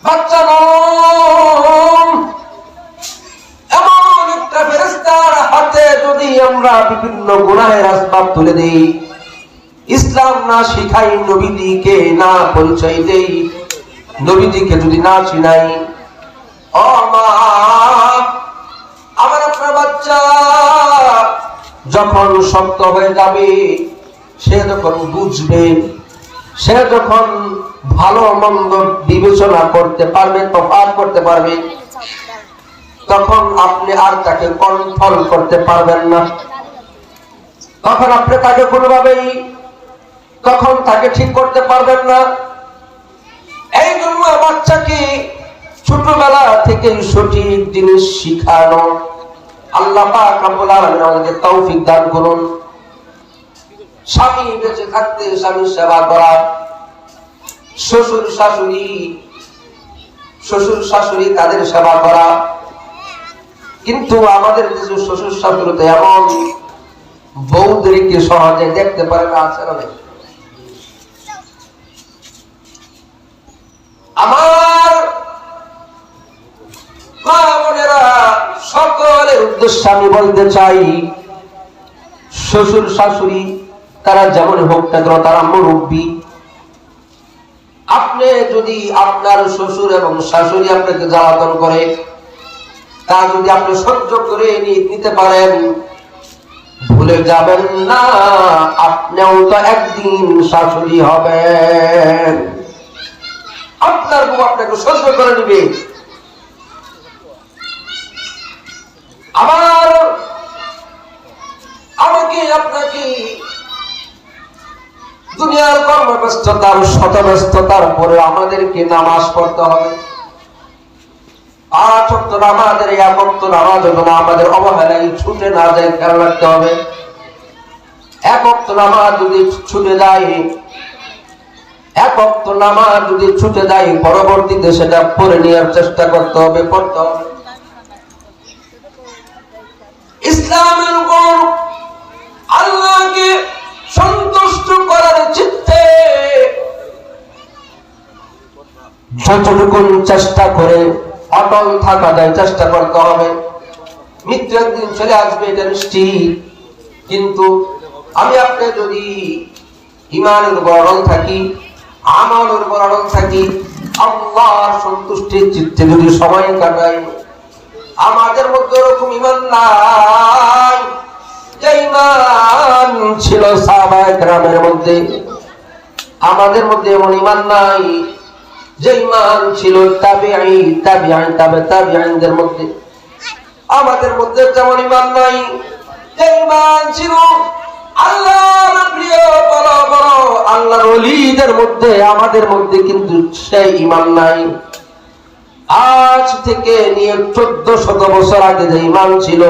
বাচ্চা এমন একটা ফেরেশতার হাতে যদি আমরা বিভিন্ন গুনাহের আসবাব তুলে দেই, ইসলাম না শিখাই, নবীজিকে না পরিচয় দেই, নবীজিকে যদি না চিনাই, ও মা আমার আপনার বাচ্চা যখন শক্ত হয়ে যাবে, সে যখন বুঝবে, সে যখন ভালো মন্দ বিবেচনা করতে পারবে, তফাৎ করতে পারবে, তখন আপনি আর তাকে কন্ট্রোল করতে পারবেন না। তখন আপনি তাকে কোনোভাবেই তখন তাকে ঠিক করতে পারবেন না। এই জন্য বাচ্চাকে ছোটবেলা থেকে সঠিক জিনিস শিখানো। আল্লাহ পাক রব্বুল আলামিন আমাদেরকে তৌফিক দান করুন। স্বামী বেঁচে থাকতে স্বামীর সেবা করা, শ্বশুর শাশুড়ি তাদের সেবা করা। কিন্তু আমাদের কিছু শ্বশুর শাশুড়ি তো এমন বউদেরকে সহজে দেখতে পারে না, আছে না? আমার মা বোনেরা, সকলের উদ্দেশ্যে আমি বলতে চাই, শ্বশুর শাশুড়ি তারা যেমন হোক না কেন, তারা মুরব্বী। আপনি যদি আপনার শ্বশুর এবং শাশুড়ি আপনাকে জ্বালাতন করে, তা যদি আপনি সহ্য করে নিতে পারেন, ভুলে যাবেন না আপনিও তো একদিন শাশুড়ি হবেন। আপনার বউ আপনাকে সহ্য করে নিবে। আবার আমাকে আপনাকে দুনিয়ার কর্মব্যস্ততার শত ব্যস্ততার পরে আমাদেরকে নামাজ পড়তে হবে। 5 ওয়াক্ত নামাজের 1 ওয়াক্ত নামাজ যেন আমাদের অবহেলায় ছুটে না যায়, খেয়াল রাখতে হবে। 1 ওয়াক্ত নামাজ যদি ছুটে যায়, 1 ওয়াক্ত নামাজ যদি ছুটে যায়, পরবর্তীতে সেটা পড়ে নেওয়ার চেষ্টা করতে হবে, পড়তে হবে। ইসলামের উপর আল্লাহকে সন্তুষ্ট করার চিত্তে যতটুকু চেষ্টা করে অটল থাকা যায় চেষ্টা করতে হবে। মৃত্যু একদিন চলে আসবে, এটা নিশ্চিত। কিন্তু আমি আপনি যদি ঈমানের উপর অটল থাকি, আমলের উপর অটল থাকি, আল্লাহর সন্তুষ্টির চিত্তে যদি সময় কাটাই, আমাদের মধ্যে এরকম ঈমান নাই যে ঈমান ছিল সাহাবায়ে কেরামের মধ্যে। আমাদের মধ্যে এমন ঈমান নাই যে ঈমান ছিল তাবিঈনদের মধ্যে। আমাদের মধ্যে যেমন ঈমান নাই যে ঈমান ছিল আল্লাহর প্রিয় বড় বড় আল্লাহর ওলীদের মধ্যে, আমাদের মধ্যে কিন্তু সেই ঈমান নাই। আজ থেকে নিয়ে 1400 বছর আগে যে ঈমান ছিল,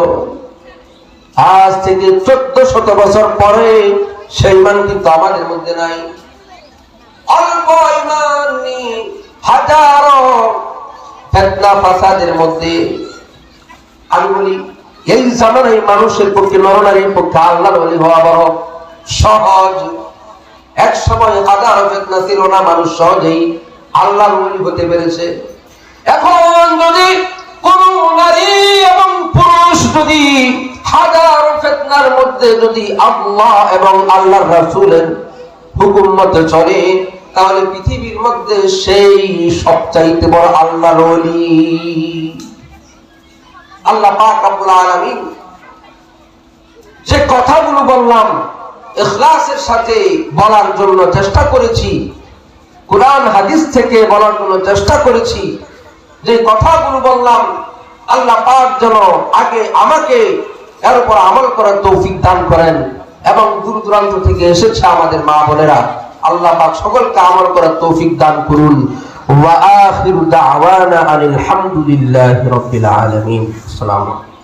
আজ থেকে 1400 বছর পরে সেই ঈমান কিন্তু আমাদের মধ্যে নাই। অল্প ঈমান নিয়ে হাজারো ফিতনা ফাসাদের মধ্যে। আমি বলি এই জামানায় মানুষের পক্ষে, নরনারীর পক্ষে আল্লাহর ওলি হওয়া বড় সহজ। এক সময় হাজারো ফিতনা ছিল না, মানুষ সহজেই আল্লাহর ওলি হতে পেরেছে। এখন যদি কোন নারী এবং পুরুষ যদি হাজারো ফিতনার মধ্যে যদি আল্লাহ এবং আল্লাহর রাসূলের হুকুম মতে চলে, তাহলে পৃথিবীর মধ্যে সেই সবচাইতে বড় আল্লাহর ওলি। আল্লাহ পাক রব্বুল আলামিন যে কথাগুলো বললাম ইখলাসের সাথে বলার জন্য চেষ্টা করেছি, কুরআন হাদিস থেকে বলার জন্য চেষ্টা করেছি, যে কথাগুলো বললাম আল্লাহ পাক যেন আগে আমাকে এর উপর আমল করার তৌফিক দান করেন। এবং দূর দূরান্ত থেকে এসেছে আমাদের মা বোনেরা, আল্লাহ পাক সকলকে আমল করার তৌফিক দান করুন। ওয়া আখিরু দাওয়ানা আনিল হামদুলিল্লাহি রাব্বিল আলামিন। আসসালামু আলাইকুম।